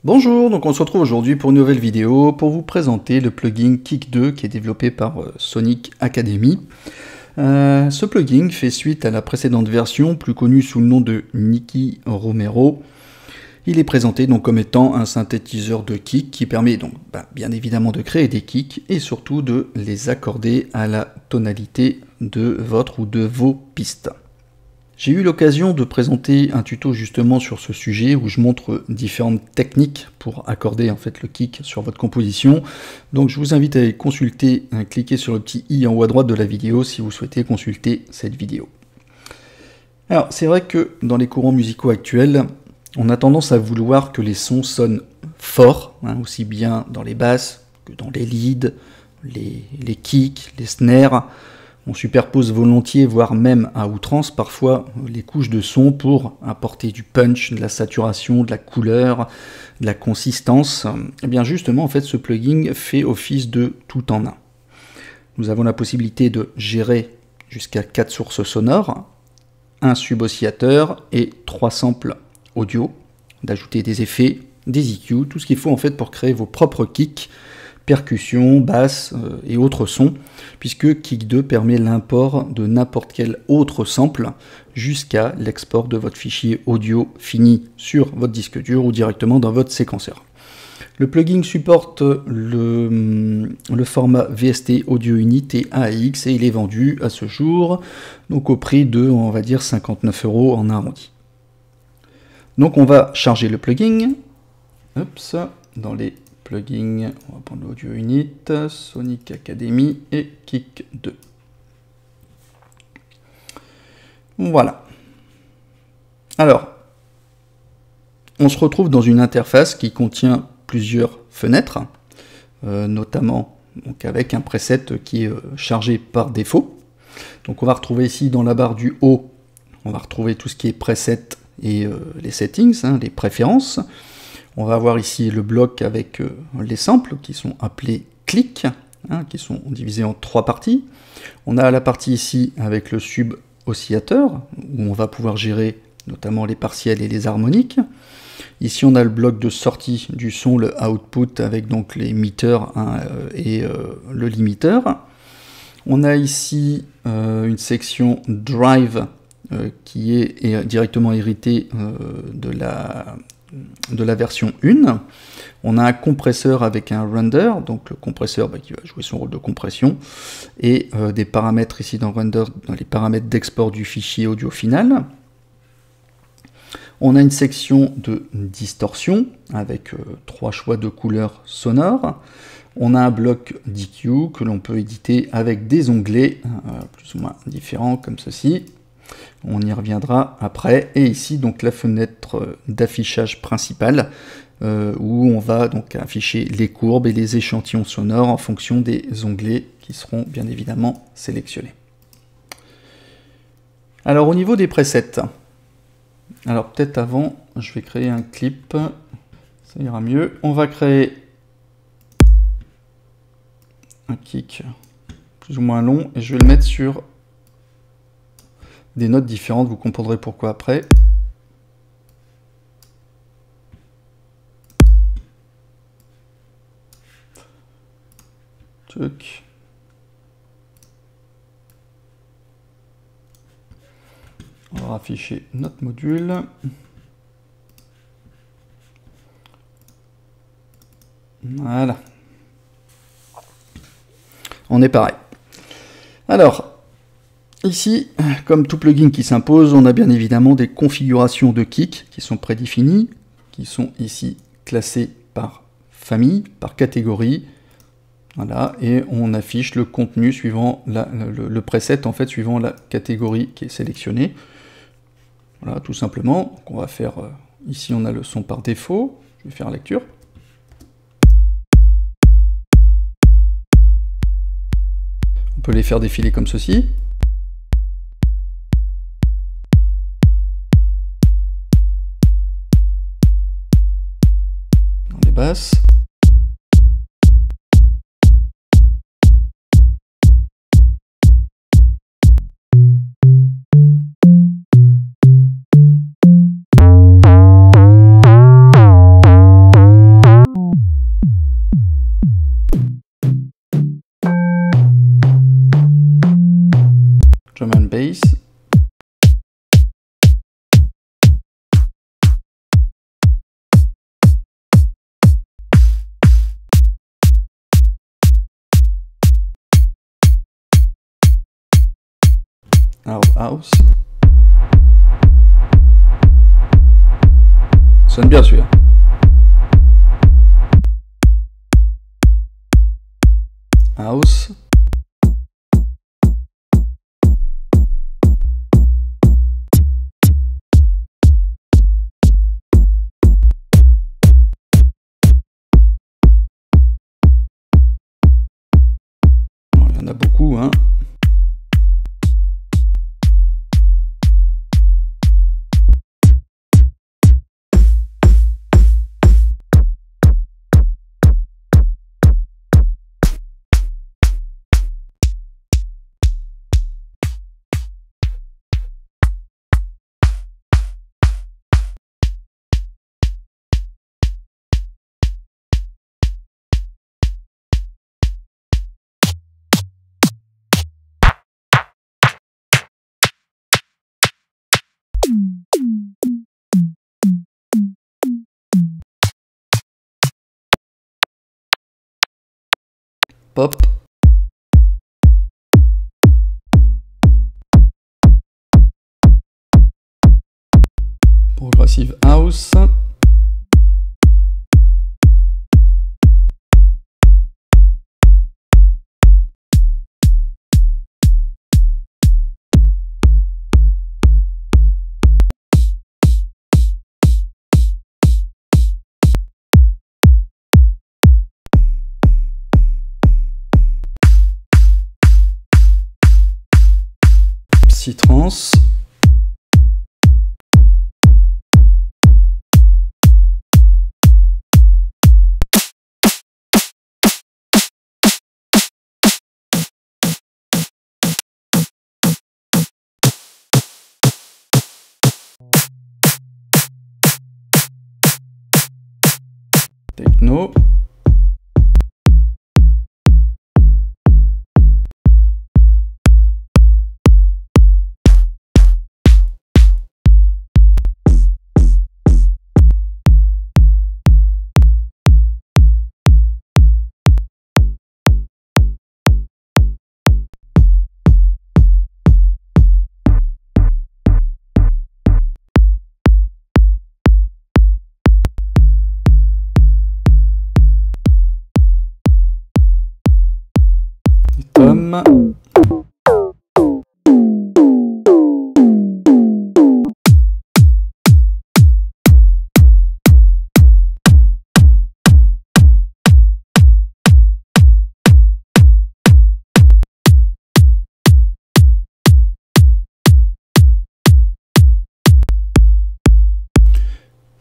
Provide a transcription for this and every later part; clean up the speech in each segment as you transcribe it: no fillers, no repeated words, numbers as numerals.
Bonjour, donc on se retrouve aujourd'hui pour une nouvelle vidéo pour vous présenter le plugin Kick 2 qui est développé par Sonic Academy. Ce plugin fait suite à la précédente version, plus connue sous le nom de Nicky Romero. Il est présenté donc comme étant un synthétiseur de kick qui permet donc bien évidemment de créer des kicks et surtout de les accorder à la tonalité de votre ou de vos pistes. J'ai eu l'occasion de présenter un tuto justement sur ce sujet où je montre différentes techniques pour accorder en fait le kick sur votre composition. Donc je vous invite à aller consulter, cliquer sur le petit i en haut à droite de la vidéo si vous souhaitez consulter cette vidéo. Alors c'est vrai que dans les courants musicaux actuels, on a tendance à vouloir que les sons sonnent forts, aussi bien dans les basses que dans les leads, les kicks, les snares. On superpose volontiers, voire même à outrance, parfois les couches de son pour apporter du punch, de la saturation, de la couleur, de la consistance. Et bien justement, en fait, ce plugin fait office de tout en un. Nous avons la possibilité de gérer jusqu'à 4 sources sonores, un sub-oscillateur et 3 samples audio, d'ajouter des effets, des EQ, tout ce qu'il faut en fait pour créer vos propres kicks, percussions, basses et autres sons, puisque Kick 2 permet l'import de n'importe quel autre sample jusqu'à l'export de votre fichier audio fini sur votre disque dur ou directement dans votre séquenceur. Le plugin supporte le format VST Audio Unit et AAX et il est vendu à ce jour donc au prix de, on va dire, 59 € en arrondi. Donc on va charger le plugin. Hop, dans les plugins, on va prendre l'Audio Unit, Sonic Academy et Kick 2. Voilà. Alors, on se retrouve dans une interface qui contient plusieurs fenêtres, notamment donc avec un preset qui est chargé par défaut. Donc on va retrouver ici dans la barre du haut, on va retrouver tout ce qui est preset et les settings, les préférences. On va avoir ici le bloc avec les samples qui sont appelés clics, qui sont divisés en 3 parties. On a la partie ici avec le sub-oscillateur, où on va pouvoir gérer notamment les partiels et les harmoniques. Ici on a le bloc de sortie du son, le output, avec donc les metters et le limiteur. On a ici une section drive qui est directement héritée de la version 1. On a un compresseur avec un render, donc le compresseur qui va jouer son rôle de compression, et des paramètres ici dans render, dans les paramètres d'export du fichier audio final. On a une section de distorsion avec 3 choix de couleurs sonores. On a un bloc d'EQ que l'on peut éditer avec des onglets plus ou moins différents comme ceci. On y reviendra après. Et ici donc la fenêtre d'affichage principale où on va donc afficher les courbes et les échantillons sonores en fonction des onglets qui seront bien évidemment sélectionnés. Alors au niveau des presets, alors peut-être avant je vais créer un clip, ça ira mieux. On va créer un kick plus ou moins long et je vais le mettre sur des notes différentes, vous comprendrez pourquoi après. Tuc. On va afficher notre module. Voilà. On est pareil. Alors, ici, comme tout plugin qui s'impose, on a bien évidemment des configurations de kick qui sont prédéfinies, qui sont ici classées par famille, par catégorie. Voilà, et on affiche le contenu suivant le preset en fait suivant la catégorie qui est sélectionnée. Voilà, tout simplement. Donc on va faire ici on a le son par défaut. Je vais faire lecture. On peut les faire défiler comme ceci. Dans les basses. House. Sonne bien celui-là. House. Bon, il y en a beaucoup, hein. Pop. Progressive House. Psytrance. Techno. Tom.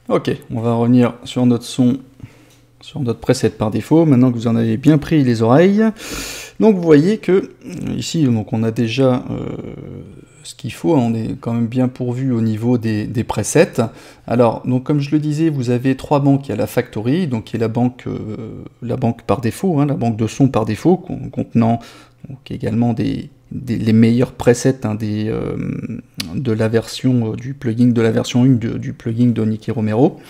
Ok, on va revenir sur notre son, sur notre preset par défaut, maintenant que vous en avez bien pris les oreilles. Donc vous voyez que ici donc on a déjà ce qu'il faut, on est quand même bien pourvu au niveau des presets. Alors donc comme je le disais, vous avez trois banques. Il y a la Factory, donc qui est la banque par défaut, hein, la banque de son par défaut, contenant donc, également les meilleurs presets hein, de la version du plugin de la version 1 du plugin de Nicky Romero.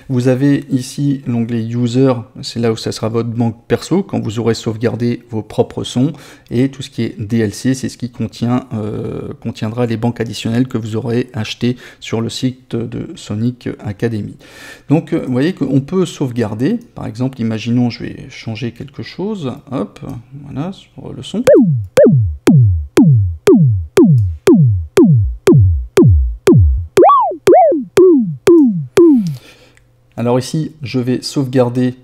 Vous avez ici l'onglet User, c'est là où ça sera votre banque perso, quand vous aurez sauvegardé vos propres sons, et tout ce qui est DLC, c'est ce qui contiendra les banques additionnelles que vous aurez achetées sur le site de Sonic Academy. Donc vous voyez qu'on peut sauvegarder, par exemple, imaginons je vais changer quelque chose, hop, voilà, sur le son. Alors ici, je vais sauvegarder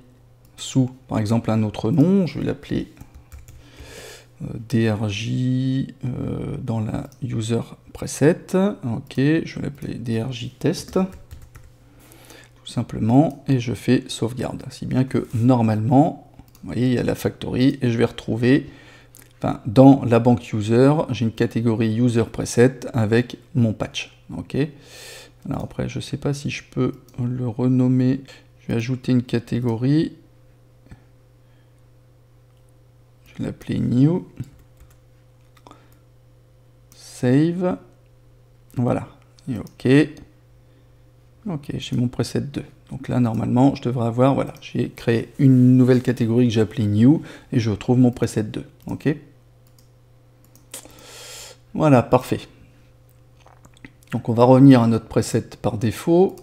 sous, par exemple, un autre nom. Je vais l'appeler DRJ dans la User Preset. Ok, je vais l'appeler DRJ Test. Tout simplement, et je fais sauvegarde. Si bien que normalement, vous voyez, il y a la Factory, et je vais retrouver, enfin, dans la banque User, j'ai une catégorie User Preset avec mon patch. Ok. Alors après, je ne sais pas si je peux le renommer. Je vais ajouter une catégorie. Je vais l'appeler New. Save. Voilà. Et OK. OK, j'ai mon preset 2. Donc là, normalement, je devrais avoir, voilà, j'ai créé une nouvelle catégorie que j'ai appelée New, et je retrouve mon preset 2. OK. Voilà, parfait. Donc on va revenir à notre preset par défaut.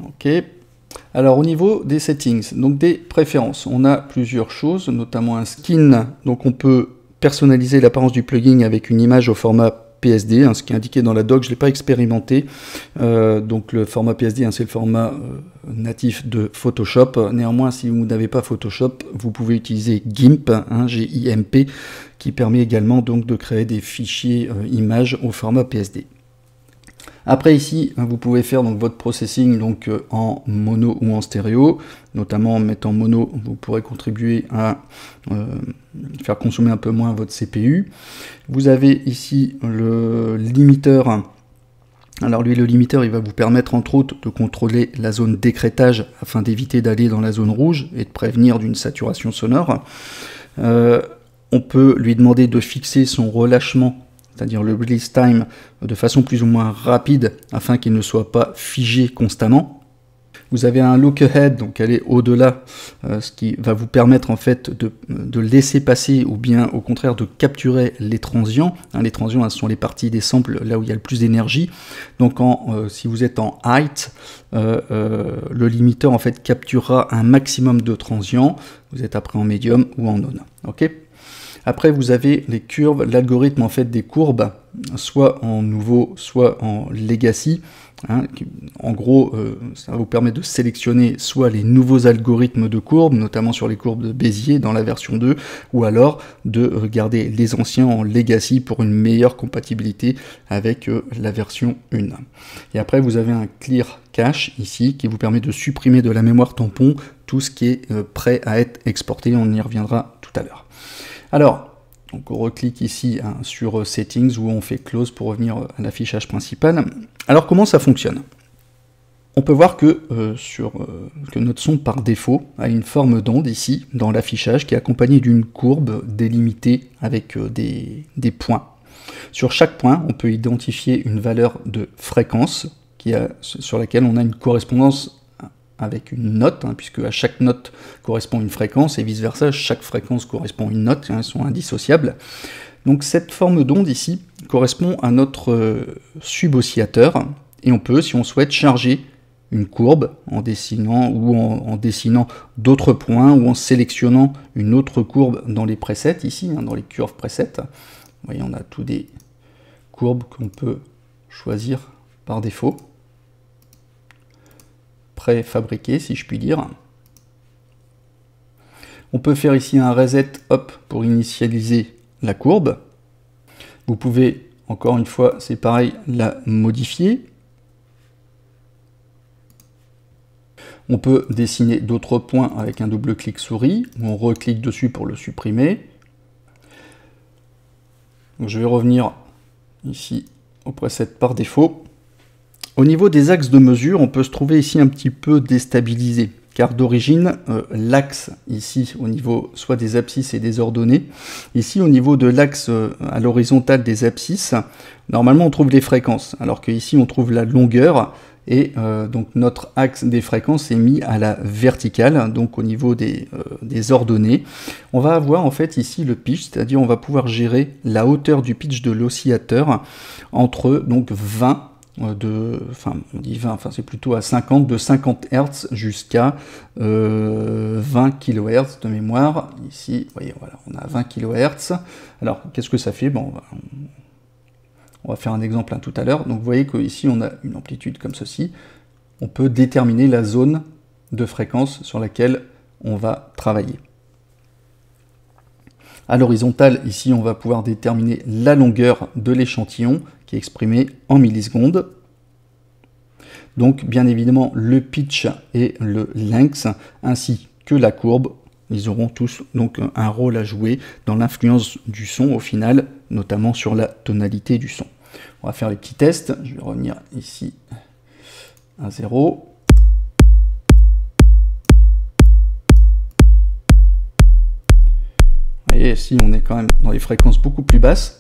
Ok. Alors au niveau des settings, donc des préférences, on a plusieurs choses, notamment un skin. Donc on peut personnaliser l'apparence du plugin avec une image au format PSD, hein, ce qui est indiqué dans la doc, je ne l'ai pas expérimenté. Donc le format PSD, hein, c'est le format natif de Photoshop. Néanmoins, si vous n'avez pas Photoshop, vous pouvez utiliser GIMP, hein, G-I-M-P, qui permet également donc de créer des fichiers images au format PSD. Après ici, vous pouvez faire donc votre processing donc, en mono ou en stéréo, notamment en mettant mono, vous pourrez contribuer à faire consommer un peu moins votre CPU. Vous avez ici le limiteur. Alors lui, le limiteur, il va vous permettre entre autres de contrôler la zone d'écrêtage afin d'éviter d'aller dans la zone rouge et de prévenir d'une saturation sonore. On peut lui demander de fixer son relâchement, c'est-à-dire le release time, de façon plus ou moins rapide, afin qu'il ne soit pas figé constamment. Vous avez un look ahead, donc aller au-delà, ce qui va vous permettre en fait de laisser passer, ou bien au contraire de capturer les transients. Hein, les transients, hein, ce sont les parties des samples là où il y a le plus d'énergie. Donc si vous êtes en height, le limiteur en fait capturera un maximum de transients. Vous êtes après en medium ou en on. Ok. Après, vous avez les courbes, l'algorithme en fait des courbes, soit en nouveau, soit en legacy. Hein, en gros, ça va vous permettre de sélectionner soit les nouveaux algorithmes de courbes, notamment sur les courbes de Bézier dans la version 2, ou alors de garder les anciens en legacy pour une meilleure compatibilité avec la version 1. Et après, vous avez un clear cache ici qui vous permet de supprimer de la mémoire tampon tout ce qui est prêt à être exporté. On y reviendra tout à l'heure. Alors, donc on reclique ici hein, sur Settings où on fait Close pour revenir à l'affichage principal. Alors comment ça fonctionne? On peut voir que, que notre son par défaut a une forme d'onde ici dans l'affichage qui est accompagnée d'une courbe délimitée avec des points. Sur chaque point, on peut identifier une valeur de fréquence sur laquelle on a une correspondance avec une note, hein, puisque à chaque note correspond une fréquence, et vice-versa, chaque fréquence correspond à une note, hein, elles sont indissociables. Donc cette forme d'onde ici correspond à notre suboscillateur, et on peut, si on souhaite, charger une courbe en dessinant ou en dessinant d'autres points, ou en sélectionnant une autre courbe dans les presets, ici, hein, dans les curves presets. Vous voyez, on a tous des courbes qu'on peut choisir par défaut. Préfabriqué, si je puis dire. On peut faire ici un reset hop pour initialiser la courbe. Vous pouvez, encore une fois, c'est pareil, la modifier. On peut dessiner d'autres points avec un double clic souris, ou on reclique dessus pour le supprimer. Donc, je vais revenir ici au preset par défaut. Au niveau des axes de mesure, on peut se trouver ici un petit peu déstabilisé, car d'origine, l'axe ici au niveau soit des abscisses et des ordonnées, ici au niveau de l'axe à l'horizontale des abscisses, normalement on trouve les fréquences, alors qu'ici on trouve la longueur, et donc notre axe des fréquences est mis à la verticale, donc au niveau des ordonnées. On va avoir en fait ici le pitch, c'est-à-dire on va pouvoir gérer la hauteur du pitch de l'oscillateur entre donc 20, on dit 20, enfin c'est plutôt à 50, de 50 Hz jusqu'à 20 kHz de mémoire. Ici, vous voyez, voilà, on a 20 kHz. Alors, qu'est-ce que ça fait? Bon, on va faire un exemple tout à l'heure. Donc, vous voyez qu'ici, on a une amplitude comme ceci. On peut déterminer la zone de fréquence sur laquelle on va travailler. À l'horizontale, ici, on va pouvoir déterminer la longueur de l'échantillon, qui est exprimée en millisecondes. Donc, bien évidemment, le pitch et le length, ainsi que la courbe, ils auront tous donc un rôle à jouer dans l'influence du son au final, notamment sur la tonalité du son. On va faire les petits tests. Je vais revenir ici à 0. Vous voyez, ici, on est quand même dans les fréquences beaucoup plus basses.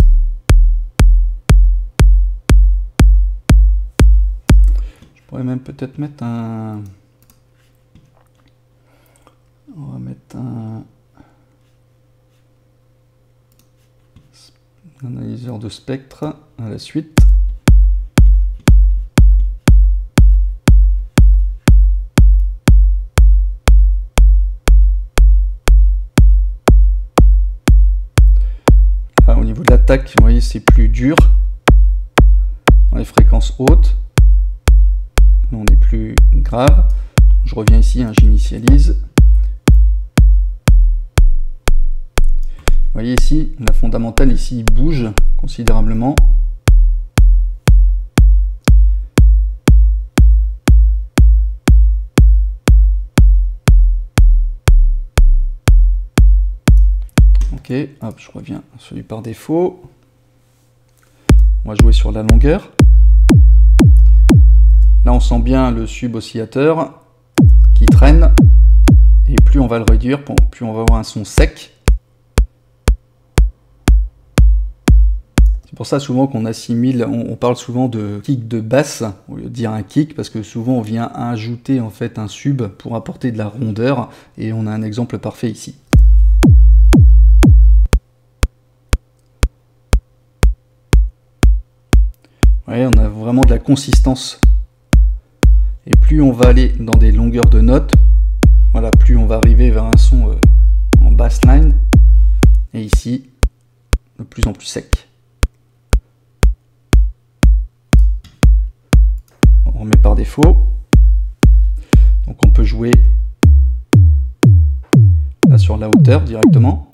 Je pourrais même peut-être mettre un... On va mettre un... Analyseur de spectre à la suite. Là, au niveau de l'attaque, vous voyez, c'est plus dur. Dans les fréquences hautes, là, on est plus grave. Je reviens ici, hein, j'initialise. Vous voyez ici, la fondamentale ici bouge considérablement. Ok, hop, je reviens à celui par défaut. On va jouer sur la longueur. Là, on sent bien le sub-oscillateur qui traîne. Et plus on va le réduire, plus on va avoir un son sec. C'est pour ça souvent qu'on assimile, on parle souvent de kick de basse, au lieu de dire un kick, parce que souvent on vient ajouter en fait un sub pour apporter de la rondeur, et on a un exemple parfait ici. Vous voyez, on a vraiment de la consistance. Et plus on va aller dans des longueurs de notes, voilà, plus on va arriver vers un son en bassline, et ici, de plus en plus sec. On remet par défaut. Donc on peut jouer là sur la hauteur directement.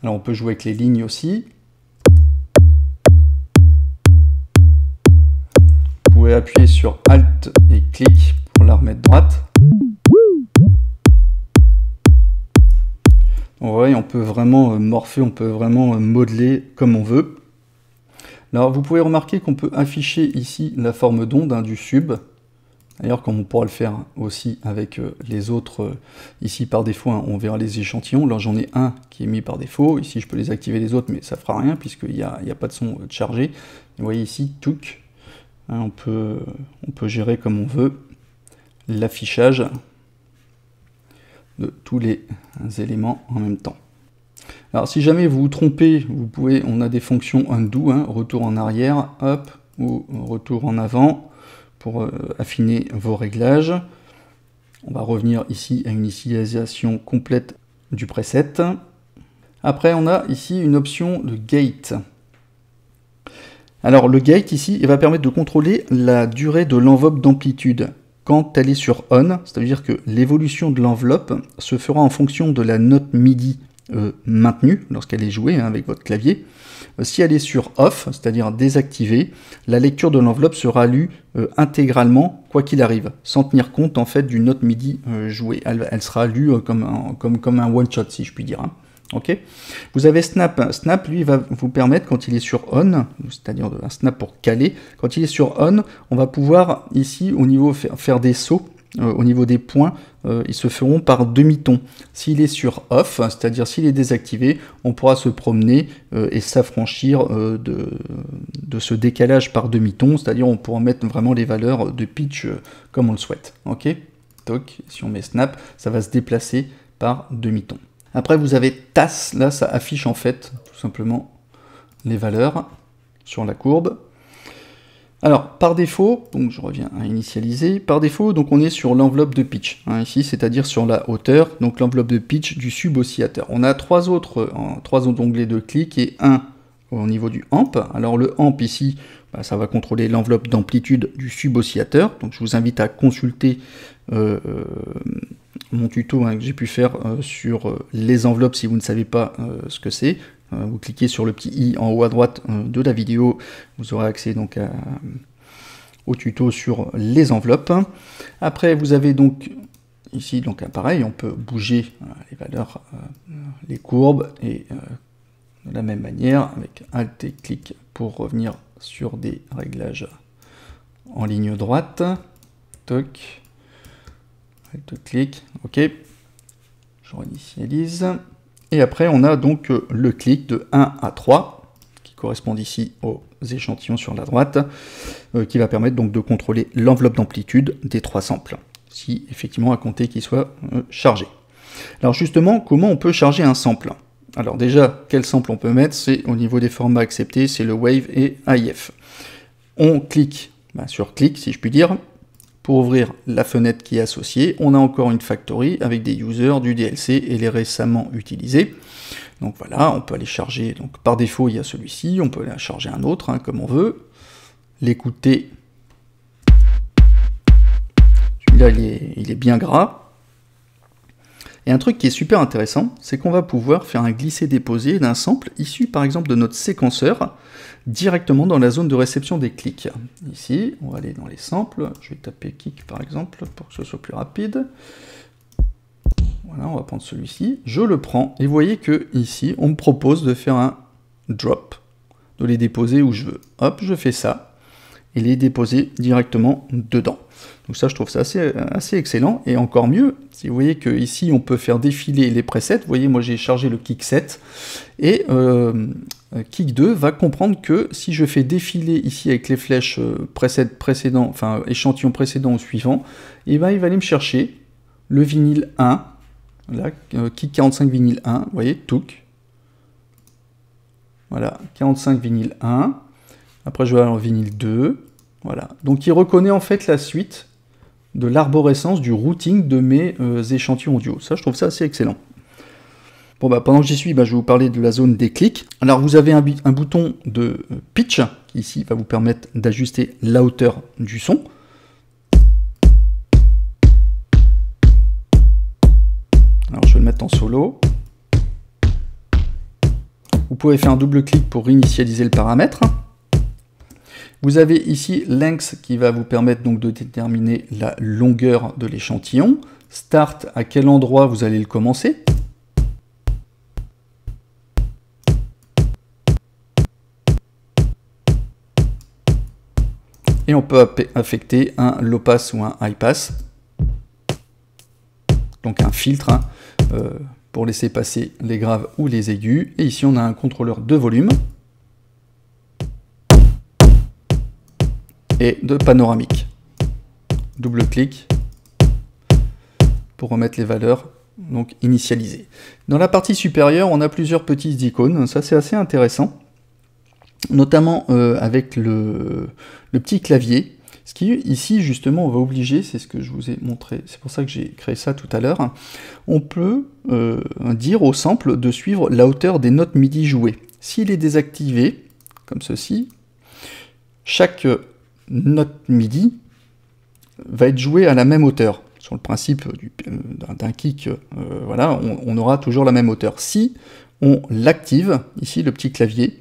Alors on peut jouer avec les lignes aussi. Vous pouvez appuyer sur Alt et clic pour la remettre droite. Ouais, on peut vraiment morpher, on peut vraiment modeler comme on veut. Alors vous pouvez remarquer qu'on peut afficher ici la forme d'onde, hein, du sub. D'ailleurs, comme on pourra le faire aussi avec les autres, ici par défaut, hein, on verra les échantillons. Là j'en ai un qui est mis par défaut, ici je peux les activer les autres, mais ça fera rien puisqu'il n'y a pas de son chargé. Et vous voyez ici, touc, hein, on peut gérer comme on veut l'affichage de tous les éléments en même temps. Alors si jamais vous vous trompez, vous pouvez, on a des fonctions undo, hein, retour en arrière, hop, ou retour en avant, pour affiner vos réglages. On va revenir ici à une initialisation complète du preset. Après on a ici une option de gate. Alors le gate ici, il va permettre de contrôler la durée de l'enveloppe d'amplitude. Quand elle est sur on, c'est-à-dire que l'évolution de l'enveloppe se fera en fonction de la note MIDI maintenue lorsqu'elle est jouée, hein, avec votre clavier. Si elle est sur off, c'est-à-dire désactivée, la lecture de l'enveloppe sera lue intégralement, quoi qu'il arrive, sans tenir compte en fait d'une note MIDI jouée. Elle sera lue comme un one-shot, si je puis dire. Hein. Okay. Vous avez Snap. Snap, lui, va vous permettre, quand il est sur on, c'est-à-dire un snap pour caler, quand il est sur on, on va pouvoir ici, au niveau faire des sauts, au niveau des points, ils se feront par demi-ton. S'il est sur off, c'est-à-dire s'il est désactivé, on pourra se promener et s'affranchir de ce décalage par demi-ton, c'est-à-dire on pourra mettre vraiment les valeurs de pitch comme on le souhaite. Ok. Donc, si on met Snap, ça va se déplacer par demi-ton. Après, vous avez TAS, là, ça affiche en fait tout simplement les valeurs sur la courbe. Alors, par défaut, donc je reviens à initialiser, par défaut, donc on est sur l'enveloppe de pitch, hein, ici, c'est-à-dire sur la hauteur, donc l'enveloppe de pitch du sub-oscillateur. On a trois autres onglets de clic et un au niveau du amp. Alors le amp ici, bah, ça va contrôler l'enveloppe d'amplitude du sub-oscillateur, donc je vous invite à consulter mon tuto, hein, que j'ai pu faire sur les enveloppes si vous ne savez pas ce que c'est. Vous cliquez sur le petit i en haut à droite de la vidéo, vous aurez accès donc au tuto sur les enveloppes. Après vous avez donc ici, donc pareil, on peut bouger les valeurs, les courbes, et de la même manière avec Alt et clic pour revenir sur des réglages en ligne droite. Toc. Clic, ok, je réinitialise, et après on a donc le clic de 1 à 3, qui correspondent ici aux échantillons sur la droite, qui va permettre donc de contrôler l'enveloppe d'amplitude des 3 samples, si effectivement à compter qu'ils soient chargés. Alors justement, comment on peut charger un sample? Alors déjà, quel sample on peut mettre? C'est au niveau des formats acceptés, c'est le Wave et AIF. On clique sur clic, si je puis dire, pour ouvrir la fenêtre qui est associée. On a encore une factory avec des users, du DLC et les récemment utilisés. Donc voilà, on peut aller charger, donc par défaut il y a celui-ci, on peut aller charger un autre, hein, comme on veut. L'écouter, celui-là il est bien gras. Et un truc qui est super intéressant, c'est qu'on va pouvoir faire un glisser-déposer d'un sample issu par exemple de notre séquenceur directement dans la zone de réception des clics. Ici, on va aller dans les samples, je vais taper kick par exemple pour que ce soit plus rapide. Voilà, on va prendre celui-ci, je le prends, et vous voyez que ici, on me propose de faire un drop, de les déposer où je veux. Hop, je fais ça, et les déposer directement dedans. Donc ça, je trouve ça assez excellent, et encore mieux, si vous voyez que ici on peut faire défiler les presets, vous voyez, moi j'ai chargé le kick 7, et kick 2 va comprendre que si je fais défiler ici avec les flèches précédent, enfin échantillon précédent au suivant, et ben il va aller me chercher le vinyle 1, là, kick 45 vinyle 1, vous voyez, touc. Voilà, 45 vinyle 1. Après, je vais aller en vinyle 2. Voilà. Donc, il reconnaît en fait la suite de l'arborescence du routing de mes échantillons audio. Ça, je trouve ça assez excellent. Bon, bah, pendant que j'y suis, je vais vous parler de la zone des clics. Alors, vous avez un bouton de pitch qui, ici, va vous permettre d'ajuster la hauteur du son. Alors, je vais le mettre en solo. Vous pouvez faire un double clic pour réinitialiser le paramètre. Vous avez ici length qui va vous permettre donc de déterminer la longueur de l'échantillon. Start, à quel endroit vous allez le commencer. Et on peut affecter un low pass ou un high pass. Donc un filtre pour laisser passer les graves ou les aigus. Et ici on a un contrôleur de volume et de panoramique. Double clic pour remettre les valeurs donc initialisées. Dans la partie supérieure, on a plusieurs petites icônes, ça c'est assez intéressant, notamment avec le petit clavier. Ce qui ici justement on va obliger, c'est ce que je vous ai montré, c'est pour ça que j'ai créé ça tout à l'heure, on peut dire au sample de suivre la hauteur des notes MIDI jouées. S'il est désactivé, comme ceci, chaque note MIDI va être jouée à la même hauteur. Sur le principe d'un kick, voilà, on aura toujours la même hauteur. Si on l'active, ici le petit clavier,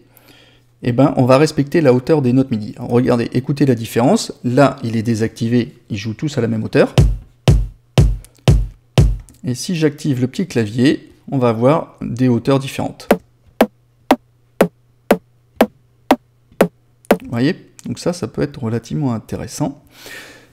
eh ben, on va respecter la hauteur des notes MIDI. Alors, regardez, écoutez la différence. Là, il est désactivé, ils jouent tous à la même hauteur. Et si j'active le petit clavier, on va avoir des hauteurs différentes. Vous voyez? Donc ça peut être relativement intéressant.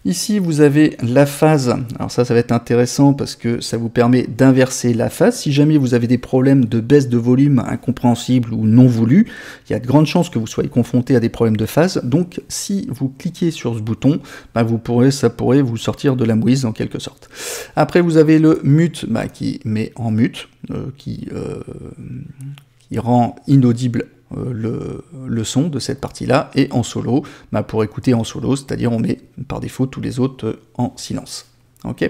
Ici, vous avez la phase. Alors ça va être intéressant parce que ça vous permet d'inverser la phase. Si jamais vous avez des problèmes de baisse de volume incompréhensibles ou non voulus, il y a de grandes chances que vous soyez confronté à des problèmes de phase. Donc, si vous cliquez sur ce bouton, ça pourrait vous sortir de la mouise en quelque sorte. Après, vous avez le mute qui met en mute, qui rend inaudible le son de cette partie-là, et en solo, pour écouter en solo, c'est-à-dire on met par défaut tous les autres en silence. Ok.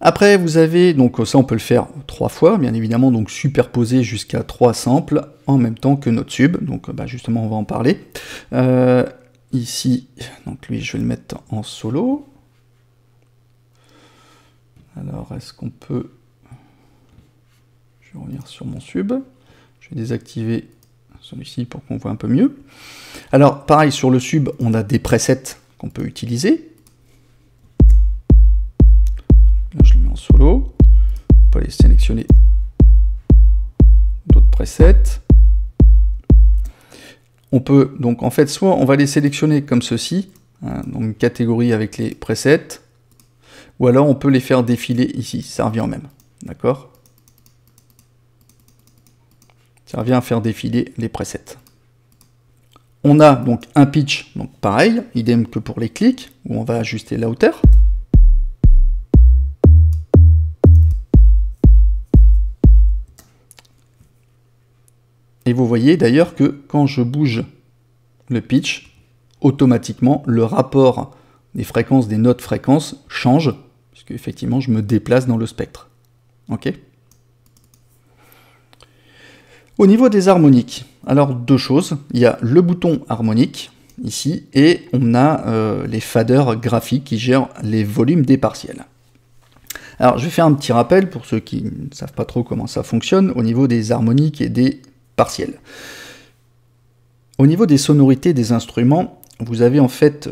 Après, vous avez, donc ça on peut le faire 3 fois, bien évidemment, donc superposer jusqu'à 3 samples en même temps que notre sub, donc justement on va en parler. Ici, donc lui je vais le mettre en solo. Alors, est-ce qu'on peut... Je vais revenir sur mon sub. Je vais désactiver celui-ci pour qu'on voit un peu mieux. Alors, pareil, sur le sub, on a des presets qu'on peut utiliser. Là, je le mets en solo. On peut aller sélectionner d'autres presets. On peut, donc, en fait, soit on va les sélectionner comme ceci, donc une catégorie avec les presets, ou alors on peut les faire défiler ici, ça revient au même. D'accord ? Ça revient à faire défiler les presets. On a donc un pitch, donc pareil, idem que pour les clics, où on va ajuster la hauteur. Et vous voyez d'ailleurs que quand je bouge le pitch, automatiquement le rapport des fréquences, des notes fréquences change, puisque effectivement je me déplace dans le spectre. Ok ? Au niveau des harmoniques, alors deux choses, il y a le bouton harmonique ici, et on a les faders graphiques qui gèrent les volumes des partiels. Alors je vais faire un petit rappel pour ceux qui ne savent pas trop comment ça fonctionne au niveau des harmoniques et des partiels. Au niveau des sonorités des instruments, vous avez en fait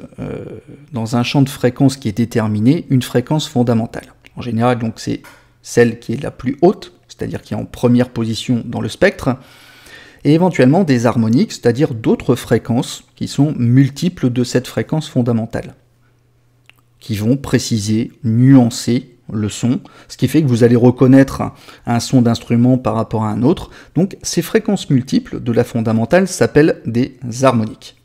dans un champ de fréquence qui est déterminé une fréquence fondamentale. En général, donc c'est celle qui est la plus haute, c'est-à-dire qui est en première position dans le spectre, et éventuellement des harmoniques, c'est-à-dire d'autres fréquences qui sont multiples de cette fréquence fondamentale, qui vont préciser, nuancer le son, ce qui fait que vous allez reconnaître un son d'instrument par rapport à un autre. Donc ces fréquences multiples de la fondamentale s'appellent des harmoniques.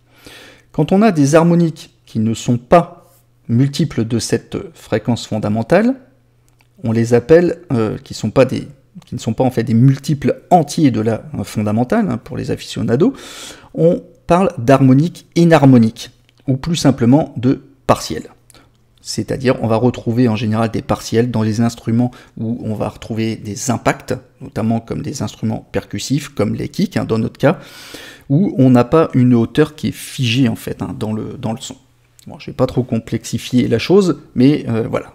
Quand on a des harmoniques qui ne sont pas multiples de cette fréquence fondamentale, on les appelle, qui ne sont pas en fait des multiples entiers de la fondamentale, hein, pour les aficionados, on parle d'harmoniques inharmoniques, ou plus simplement de partiels. C'est-à-dire, on va retrouver en général des partiels dans les instruments où on va retrouver des impacts, notamment comme des instruments percussifs, comme les kicks, hein, dans notre cas, où on n'a pas une hauteur qui est figée en fait, hein, dans le son. Bon, je ne vais pas trop complexifier la chose, mais voilà,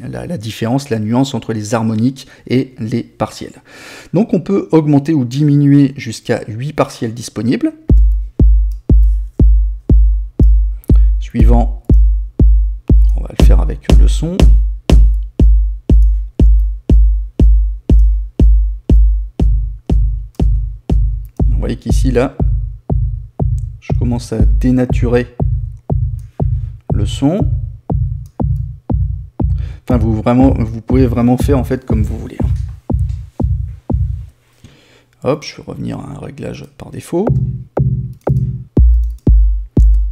la différence, la nuance entre les harmoniques et les partiels. Donc on peut augmenter ou diminuer jusqu'à 8 partiels disponibles. Suivant, on va le faire avec le son. Vous voyez qu'ici, là, je commence à dénaturer le son. Enfin, vous pouvez vraiment faire en fait comme vous voulez. Hop, je vais revenir à un réglage par défaut.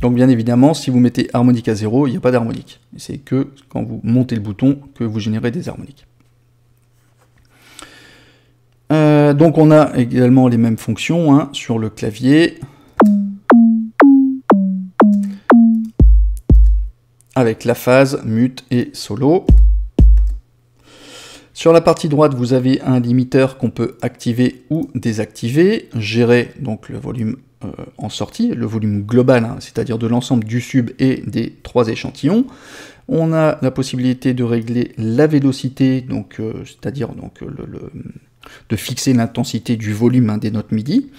Donc bien évidemment, si vous mettez harmonique à 0, il n'y a pas d'harmonique. C'est que quand vous montez le bouton que vous générez des harmoniques. Donc on a également les mêmes fonctions, hein, sur le clavier. Avec la phase, mute et solo. Sur la partie droite, vous avez un limiteur qu'on peut activer ou désactiver, gérer donc le volume en sortie, le volume global, hein, c'est-à-dire de l'ensemble du sub et des 3 échantillons. On a la possibilité de régler la vélocité, donc c'est-à-dire donc de fixer l'intensité du volume, hein, des notes MIDI.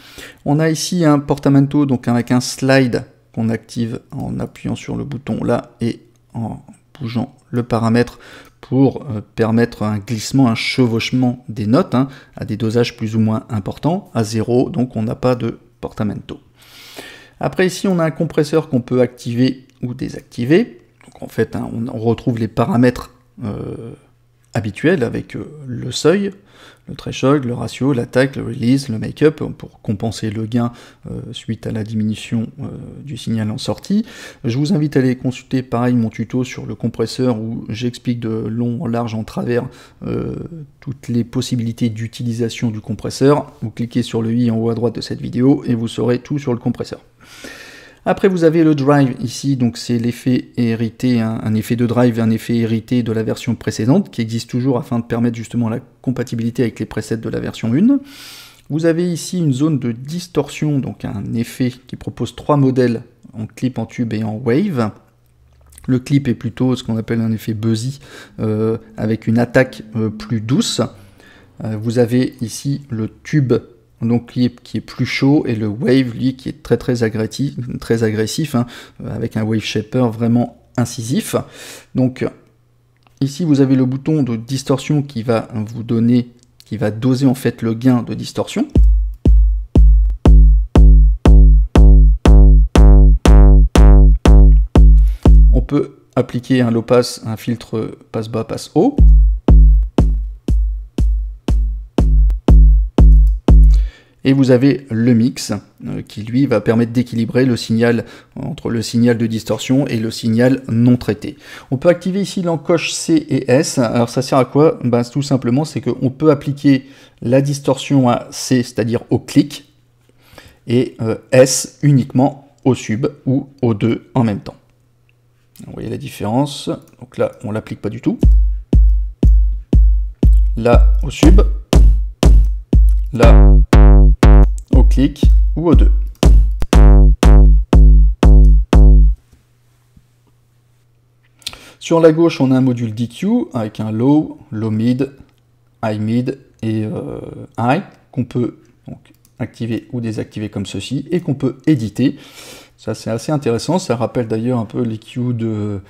On a ici un portamento, donc avec un slide qu'on active en appuyant sur le bouton là et en bougeant le paramètre pour permettre un glissement, un chevauchement des notes, hein, à des dosages plus ou moins importants. À 0, donc on n'a pas de portamento. Après ici, on a un compresseur qu'on peut activer ou désactiver. Donc en fait, hein, on retrouve les paramètres habituels avec le seuil, le threshold, le ratio, l'attaque, le release, le make-up, pour compenser le gain suite à la diminution du signal en sortie. Je vous invite à aller consulter pareil mon tuto sur le compresseur où j'explique de long en large en travers toutes les possibilités d'utilisation du compresseur. Vous cliquez sur le i en haut à droite de cette vidéo et vous saurez tout sur le compresseur. Après, vous avez le drive ici, donc c'est l'effet hérité, hein, un effet de drive, un effet hérité de la version précédente, qui existe toujours afin de permettre justement la compatibilité avec les presets de la version 1. Vous avez ici une zone de distorsion, donc un effet qui propose 3 modèles en clip, en tube et en wave. Le clip est plutôt ce qu'on appelle un effet buzzy, avec une attaque plus douce. Vous avez ici le tube, donc qui est plus chaud, et le wave, lui, qui est très agressif, hein, avec un wave shaper vraiment incisif. Donc ici vous avez le bouton de distorsion qui va vous donner, qui va doser en fait le gain de distorsion. On peut appliquer un low pass, un filtre passe bas, passe haut. Et vous avez le mix qui lui va permettre d'équilibrer le signal entre le signal de distorsion et le signal non traité. On peut activer ici l'encoche C et S. Alors ça sert à quoi? Tout simplement c'est qu'on peut appliquer la distorsion à C, c'est-à-dire au clic, et S uniquement au sub ou aux deux en même temps. Vous voyez la différence. Donc là on l'applique pas du tout. Là au sub, là au clic ou aux deux. Sur la gauche, on a un module DQ avec un low, low mid, high mid et high qu'on peut donc activer ou désactiver comme ceci et qu'on peut éditer. Ça c'est assez intéressant, ça rappelle d'ailleurs un peu les Q de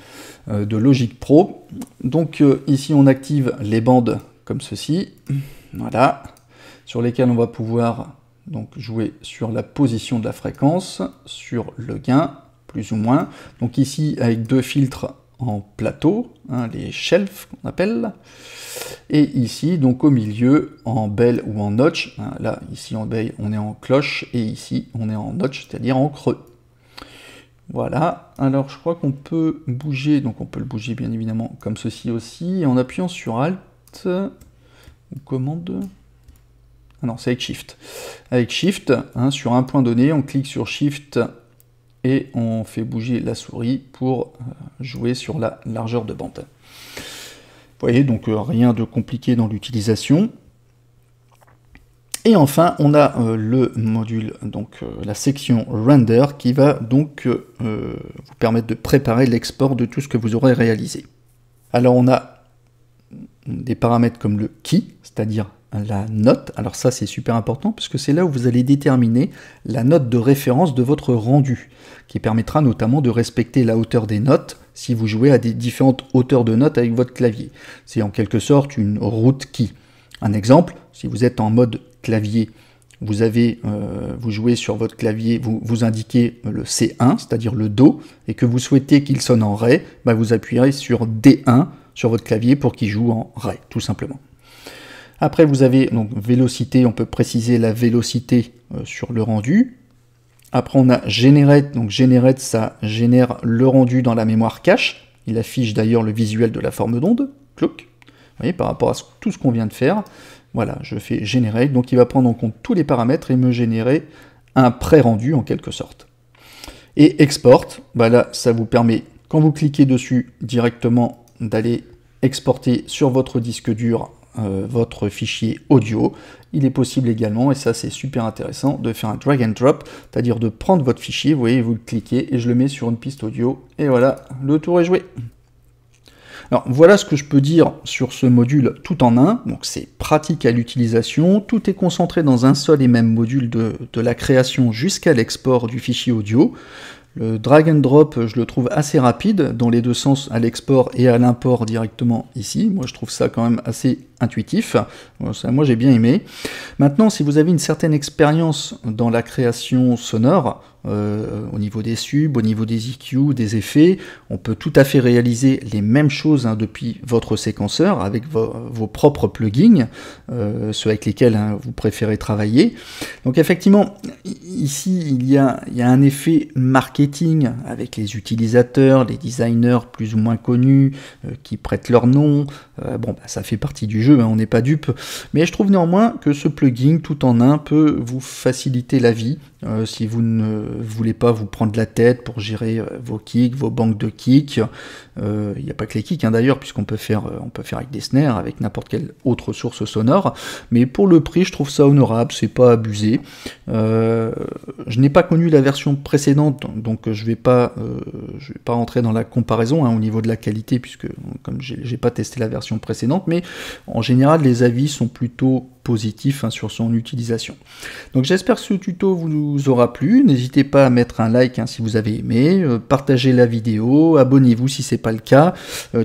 Logic Pro. Donc ici on active les bandes comme ceci, voilà, sur lesquelles on va pouvoir donc jouer sur la position de la fréquence, sur le gain, plus ou moins. Donc ici, avec deux filtres en plateau, hein, les shelves qu'on appelle, et ici, donc au milieu, en bell ou en notch. Hein, là, ici en bell, on est en cloche, et ici, on est en notch, c'est-à-dire en creux. Voilà, alors je crois qu'on peut bouger, donc on peut le bouger bien évidemment comme ceci aussi, et en appuyant sur Alt, ou commande... Ah non, c'est avec Shift. Avec Shift, hein, sur un point donné, on clique sur Shift et on fait bouger la souris pour jouer sur la largeur de bande. Vous voyez, donc rien de compliqué dans l'utilisation. Et enfin, on a le module, donc la section Render, qui va donc vous permettre de préparer l'export de tout ce que vous aurez réalisé. Alors on a des paramètres comme le key, c'est-à-dire la note. Alors ça c'est super important puisque c'est là où vous allez déterminer la note de référence de votre rendu, qui permettra notamment de respecter la hauteur des notes si vous jouez à des différentes hauteurs de notes avec votre clavier. C'est en quelque sorte une route key. Un exemple, si vous êtes en mode clavier, vous jouez sur votre clavier, vous indiquez le C1, c'est-à-dire le Do, et que vous souhaitez qu'il sonne en Ré, vous appuierez sur D1 sur votre clavier pour qu'il joue en Ré, tout simplement. Après, vous avez donc vélocité, on peut préciser la vélocité sur le rendu. Après, on a Generate, donc Generate, ça génère le rendu dans la mémoire cache. Il affiche d'ailleurs le visuel de la forme d'onde, cloc. Vous voyez, par rapport à tout ce qu'on vient de faire. Voilà, je fais Generate, donc il va prendre en compte tous les paramètres et me générer un pré-rendu en quelque sorte. Et Export, là, ça vous permet, quand vous cliquez dessus, directement d'aller exporter sur votre disque dur votre fichier audio. Il est possible également, et ça c'est super intéressant, de faire un drag and drop, c'est-à-dire de prendre votre fichier, vous voyez, vous le cliquez, et je le mets sur une piste audio, et voilà, le tour est joué. Alors voilà ce que je peux dire sur ce module tout en un, donc c'est pratique à l'utilisation, tout est concentré dans un seul et même module de la création jusqu'à l'export du fichier audio. Le drag and drop, je le trouve assez rapide dans les deux sens, à l'export et à l'import directement ici. Moi, je trouve ça quand même assez intuitif. Moi, j'ai bien aimé. Maintenant, si vous avez une certaine expérience dans la création sonore, au niveau des subs, au niveau des EQ, des effets, on peut tout à fait réaliser les mêmes choses depuis votre séquenceur, avec vos propres plugins, ceux avec lesquels vous préférez travailler. Donc effectivement, ici, il y a un effet marketing avec les utilisateurs, les designers plus ou moins connus, qui prêtent leur nom. Ça fait partie du jeu, on n'est pas dupe. Mais je trouve néanmoins que ce plugin tout en un peut vous faciliter la vie, si vous ne voulez pas vous prendre la tête pour gérer vos kicks, vos banques de kicks. Il n'y a pas que les kicks d'ailleurs, puisqu'on peut faire avec des snares, avec n'importe quelle autre source sonore. Mais pour le prix, je trouve ça honorable, c'est pas abusé. Je n'ai pas connu la version précédente, donc je vais pas rentrer dans la comparaison au niveau de la qualité, puisque comme j'ai pas testé la version précédente, mais en général les avis sont plutôt positif sur son utilisation. Donc j'espère que ce tuto vous aura plu, n'hésitez pas à mettre un like si vous avez aimé, partagez la vidéo, abonnez-vous si c'est pas le cas.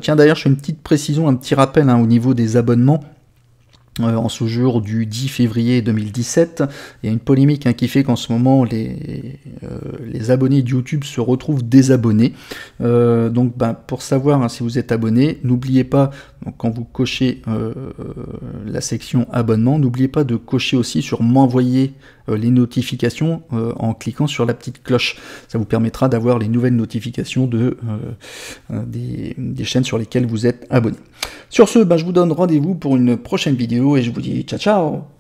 Tiens d'ailleurs je fais une petite précision, un petit rappel au niveau des abonnements. En ce jour du 10 février 2017, il y a une polémique qui fait qu'en ce moment les abonnés de YouTube se retrouvent désabonnés. Donc pour savoir si vous êtes abonné, n'oubliez pas Donc quand vous cochez la section abonnement, n'oubliez pas de cocher aussi sur m'envoyer les notifications en cliquant sur la petite cloche. Ça vous permettra d'avoir les nouvelles notifications des chaînes sur lesquelles vous êtes abonné. Sur ce, je vous donne rendez-vous pour une prochaine vidéo et je vous dis ciao ciao.